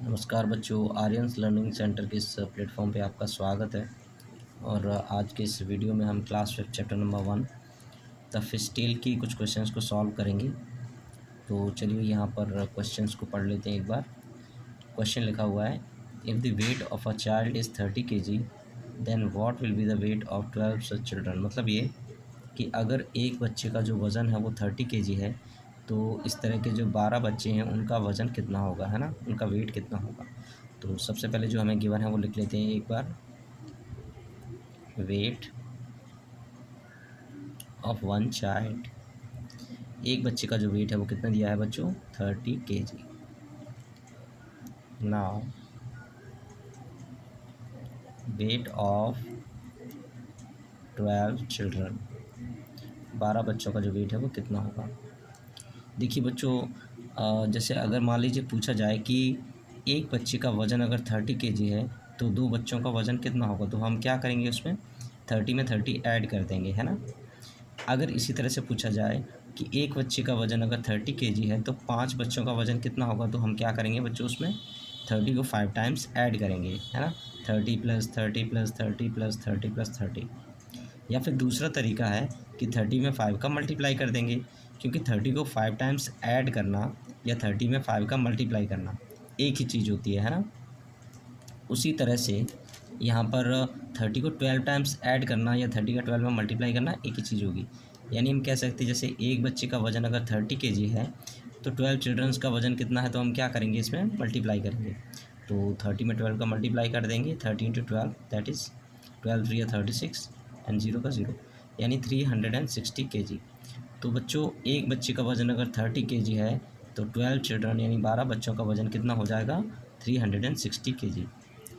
नमस्कार बच्चों, Aryans learning centre के इस प्लेटफॉर्म पे आपका स्वागत है। और आज के इस वीडियो में हम class 5 chapter number 1 the fish tail की कुछ क्वेश्चंस को सॉल्व करेंगे। तो चलिए यहाँ पर क्वेश्चंस को पढ़ लेते हैं एक बार। क्वेश्चन लिखा हुआ है, if the weight of a child is 30 kg then what will be the weight of 12 such children. मतलब ये कि अगर एक बच्चे का जो वज़न है वो 30 kg है तो इस तरह के जो 12 बच्चे हैं उनका वज़न कितना होगा, है ना, उनका वेट कितना होगा। तो सबसे पहले जो हमें गिवन है वो लिख लेते हैं एक बार। वेट ऑफ वन चाइल्ड, एक बच्चे का जो वेट है वो कितना दिया है बच्चों, 30 kg। Now weight of 12 children, 12 बच्चों का जो वेट है वो कितना होगा। देखिए बच्चों, जैसे अगर मान लीजिए पूछा जाए कि एक बच्चे का वज़न अगर 30 kg है तो दो बच्चों का वज़न कितना होगा, तो हम क्या करेंगे, उसमें 30 में 30 ऐड कर देंगे, है ना। अगर इसी तरह से पूछा जाए कि एक बच्चे का वज़न अगर 30 kg है तो 5 बच्चों का वज़न कितना होगा, तो हम क्या करेंगे बच्चों, उसमें 30 को 5 टाइम्स ऐड करेंगे, है ना। 30 + 30 + 30 + 30 + 30। या फिर दूसरा तरीका है कि 30 में 5 का मल्टीप्लाई कर देंगे, क्योंकि 30 को 5 टाइम्स ऐड करना या 30 में 5 का मल्टीप्लाई करना एक ही चीज़ होती है ना। उसी तरह से यहाँ पर 30 को 12 टाइम्स ऐड करना या 30 का 12 में मल्टीप्लाई करना एक ही चीज़ होगी। यानी हम कह सकते हैं जैसे एक बच्चे का वज़न अगर 30 kg है तो 12 चिल्ड्रंस का वज़न कितना है, तो हम क्या करेंगे, इसमें मल्टीप्लाई करेंगे। तो 30 में 12 का मल्टीप्लाई कर देंगे, 30 × 12 दैट इज़ 12 3 36 एंड 0 का 0, यानी 360 kg। तो बच्चों एक बच्चे का वज़न अगर 30 kg है तो 12 चिल्ड्रन यानी 12 बच्चों का वज़न कितना हो जाएगा, 360 kg।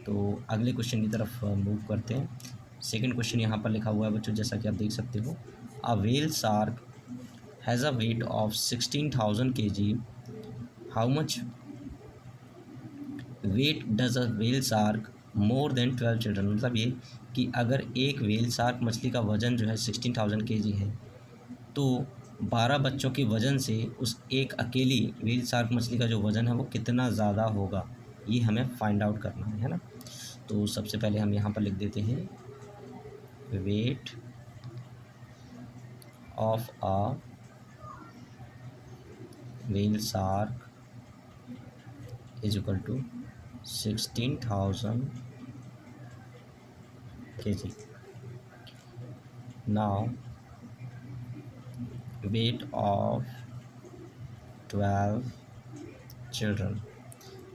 तो अगले क्वेश्चन की तरफ मूव करते हैं। सेकंड क्वेश्चन यहाँ पर लिखा हुआ है बच्चों, जैसा कि आप देख सकते हो, a whale shark has a weight of 16,000 kg, how much weight does a whale shark more than 12 children. मतलब ये कि अगर एक व्हेल शार्क मछली का वज़न जो है 16,000 kg है तो 12 बच्चों के वज़न से उस एक अकेली व्हेल शार्क मछली का जो वज़न है वो कितना ज़्यादा होगा, ये हमें फाइंड आउट करना है ना। तो सबसे पहले हम यहाँ पर लिख देते हैं, weight of a whale shark is equal to 16,000 kg। Now weight of 12 children.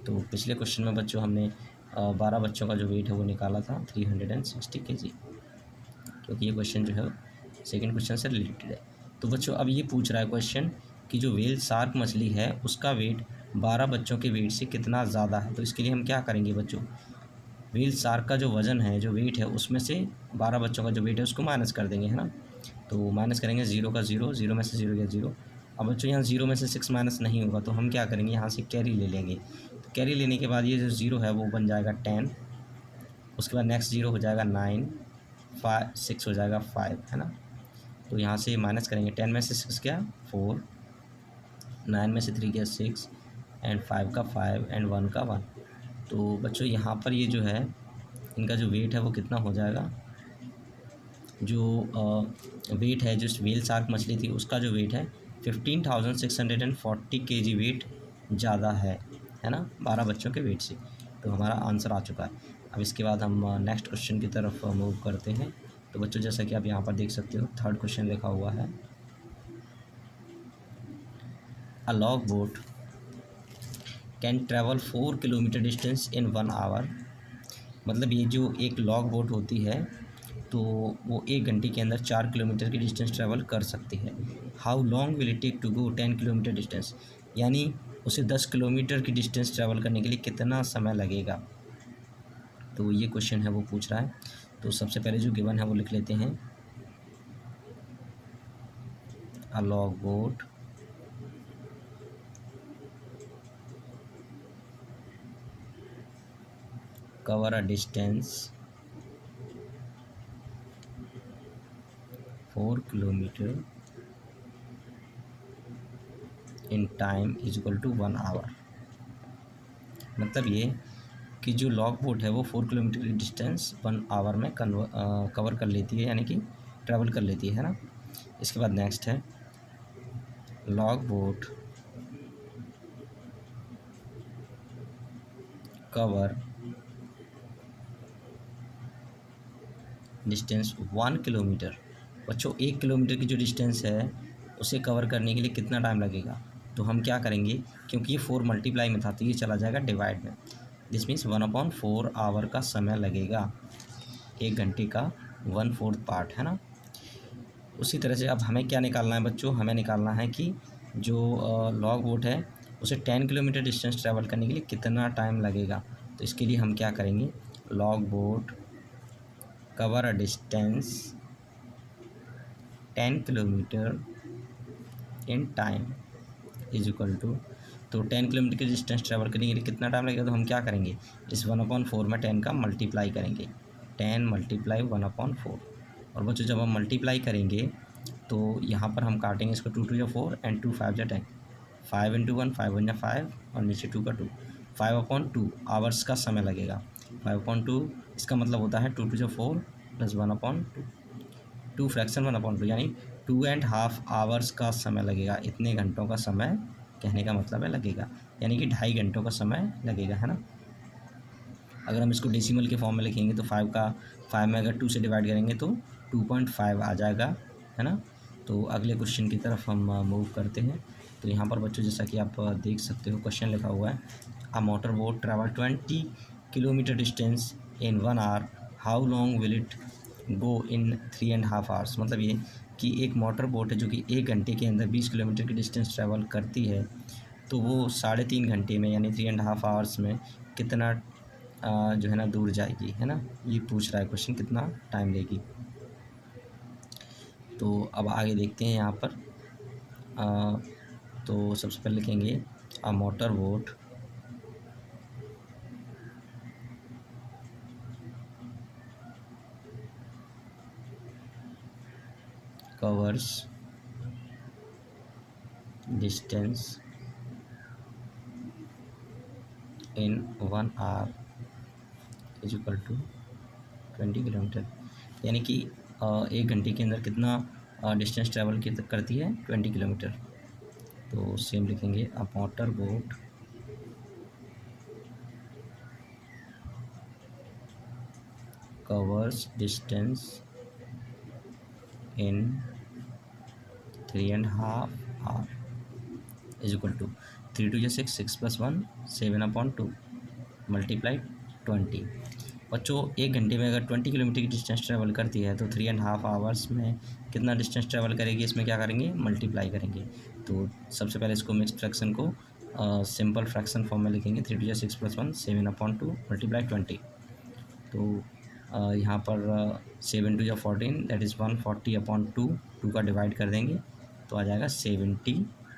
तो पिछले क्वेश्चन में बच्चों हमने 12 बच्चों का जो वेट है वो निकाला था 360 kg, क्योंकि ये क्वेश्चन जो है सेकंड क्वेश्चन से रिलेटेड है। तो बच्चों अब ये पूछ रहा है क्वेश्चन कि जो व्हेल शार्क मछली है उसका वेट 12 बच्चों के वेट से कितना ज़्यादा है। तो इसके लिए हम क्या करेंगे बच्चों, व्हेल शार्क का जो वज़न है, जो वेट है, उसमें से 12 बच्चों का जो वेट है उसको माइनस कर देंगे, है ना। तो माइनस करेंगे, 0 का 0, 0 में से 0 गया 0। अब बच्चों यहाँ 0 में से 6 माइनस नहीं होगा तो हम क्या करेंगे, यहाँ से कैरी ले लेंगे। तो कैरी लेने के बाद ये जो 0 है वो बन जाएगा 10, उसके बाद नेक्स्ट 0 हो जाएगा 9, 5 6 हो जाएगा 5, है ना। तो यहाँ से माइनस करेंगे, 10 में से 6 गया 4, 9 में से 3 गया 6 एंड 5 का 5 एंड 1 का 1। तो बच्चों यहाँ पर ये जो है इनका जो वेट है वो कितना हो जाएगा, जो वेट है, जो व्हेल शार्क मछली थी उसका जो वेट है 15,640 kg वेट ज़्यादा है ना, 12 बच्चों के वेट से। तो हमारा आंसर आ चुका है। अब इसके बाद हम नेक्स्ट क्वेश्चन की तरफ मूव करते हैं। तो बच्चों जैसा कि आप यहाँ पर देख सकते हो, थर्ड क्वेश्चन लिखा हुआ है, a log boat can travel 4 kilometre distance in 1 hour. मतलब ये जो एक लॉग बोट होती है तो वो 1 घंटे के अंदर 4 किलोमीटर की डिस्टेंस ट्रैवल कर सकती है। How long will it take to go 10 kilometre distance, यानी उसे 10 किलोमीटर की डिस्टेंस ट्रैवल करने के लिए कितना समय लगेगा। तो ये क्वेश्चन है वो पूछ रहा है। तो सबसे पहले जो गिवन है वो लिख लेते हैं, a log boat cover a distance 4 kilometer in time is equal to 1 hour। मतलब ये कि जो लॉग बोट है वो 4 किलोमीटर की डिस्टेंस 1 आवर में कवर कर लेती है, यानी कि ट्रैवल कर लेती है ना। इसके बाद नेक्स्ट है log boat cover distance 1 kilometre. बच्चों 1 किलोमीटर की जो डिस्टेंस है उसे कवर करने के लिए कितना टाइम लगेगा, तो हम क्या करेंगे, क्योंकि ये 4 मल्टीप्लाई में था तो ये चला जाएगा डिवाइड में। दिस मीन्स 1/4 आवर का समय लगेगा, 1 घंटे का 1/4 पार्ट है ना। उसी तरह से अब हमें क्या निकालना है बच्चों, हमें निकालना है कि जो लॉग बोट है उसे 10 किलोमीटर डिस्टेंस ट्रैवल करने के लिए कितना टाइम लगेगा। तो इसके लिए हम क्या करेंगे, log boat cover a distance 10 kilometre in time is equal to, तो 10 किलोमीटर की डिस्टेंस ट्रैवल करने के लिए कितना टाइम लगेगा, तो हम क्या करेंगे, इस 1/4 में 10 का मल्टीप्लाई करेंगे, 10 मल्टीप्लाई 1/4। और बच्चों जब हम मल्टीप्लाई करेंगे तो यहाँ पर हम काटेंगे इसको, 2 2 4 एंड 2 5 10, 5 × 1 5 1 5 और नीचे 2 का 2, 5/2 आवर्स का समय लगेगा। 5/2 इसका मतलब होता है 2 2 4 प्लस 1/2, 2 फ्रैक्शन 1/2, यानी 2.5 आवर्स का समय लगेगा। इतने घंटों का समय कहने का मतलब है लगेगा, यानी कि 2.5 घंटों का समय लगेगा, है ना। अगर हम इसको डेसिमल के फॉर्म में लिखेंगे तो 5 में अगर 2 से डिवाइड करेंगे तो 2.5 आ जाएगा, है ना। तो अगले क्वेश्चन की तरफ हम मूव करते हैं। तो यहाँ पर बच्चों जैसा कि आप देख सकते हो क्वेश्चन लिखा हुआ है, a motor boat travel 20 kilometre distance in 1 hour, how long will it go in 3.5 hours. मतलब ये कि एक मोटर बोट है जो कि 1 घंटे के अंदर 20 किलोमीटर की डिस्टेंस ट्रैवल करती है, तो वो 3.5 घंटे में यानी 3.5 आवर्स में कितना जो है ना दूर जाएगी, है ना। ये पूछ रहा है क्वेश्चन कितना टाइम लेगी। तो अब आगे देखते हैं यहाँ पर। तो सबसे पहले लिखेंगे a motor boat covers distance in 1 hour is equal to 20 kilometre, यानी कि 1 घंटे के अंदर कितना डिस्टेंस ट्रैवल करती है, 20 किलोमीटर। तो सेम लिखेंगे a motor boat covers distance in 3.5 hour is equal to 3 2 6 6 plus 1 7/2 multiply 20। बच्चों 1 घंटे में अगर 20 किलोमीटर की डिस्टेंस ट्रैवल करती है तो 3.5 आवर्स में कितना डिस्टेंस ट्रैवल करेगी, इसमें क्या करेंगे, मल्टीप्लाई करेंगे। तो सबसे पहले इसको मिक्स फ्रैक्शन को सिंपल फ्रैक्शन फॉर्म में लिखेंगे, 3 2 6 plus 1 7/2 मल्टीप्लाई 20। तो यहाँ पर 7 2 14 दैट इज़ 140/2, 2 का डिवाइड कर देंगे तो आ जाएगा 70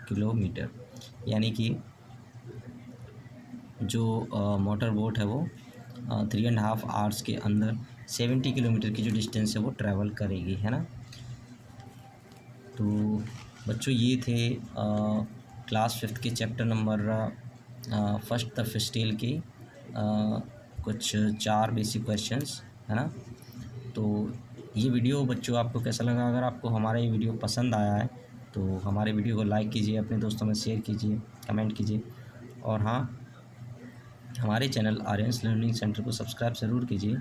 किलोमीटर। यानी कि जो मोटर बोट है वो 3.5 आवर्स के अंदर 70 किलोमीटर की जो डिस्टेंस है वो ट्रैवल करेगी, है ना। तो बच्चों ये थे क्लास 5th के चैप्टर नंबर फर्स्ट द फिस्टेल के कुछ 4 बेसिक क्वेश्चंस, है ना। तो ये वीडियो बच्चों आपको कैसा लगा, अगर आपको हमारा ये वीडियो पसंद आया है तो हमारे वीडियो को लाइक कीजिए, अपने दोस्तों में शेयर कीजिए, कमेंट कीजिए, और हाँ हमारे चैनल आर्यन्स लर्निंग सेंटर को सब्सक्राइब ज़रूर कीजिए,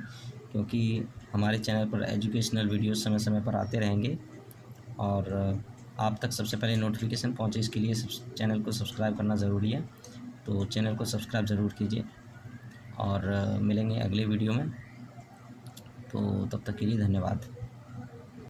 क्योंकि हमारे चैनल पर एजुकेशनल वीडियो समय समय पर आते रहेंगे और आप तक सबसे पहले नोटिफिकेशन पहुंचे, इसके लिए चैनल को सब्सक्राइब करना ज़रूरी है। तो चैनल को सब्सक्राइब ज़रूर कीजिए और मिलेंगे अगले वीडियो में। तो तब तक के लिए धन्यवाद।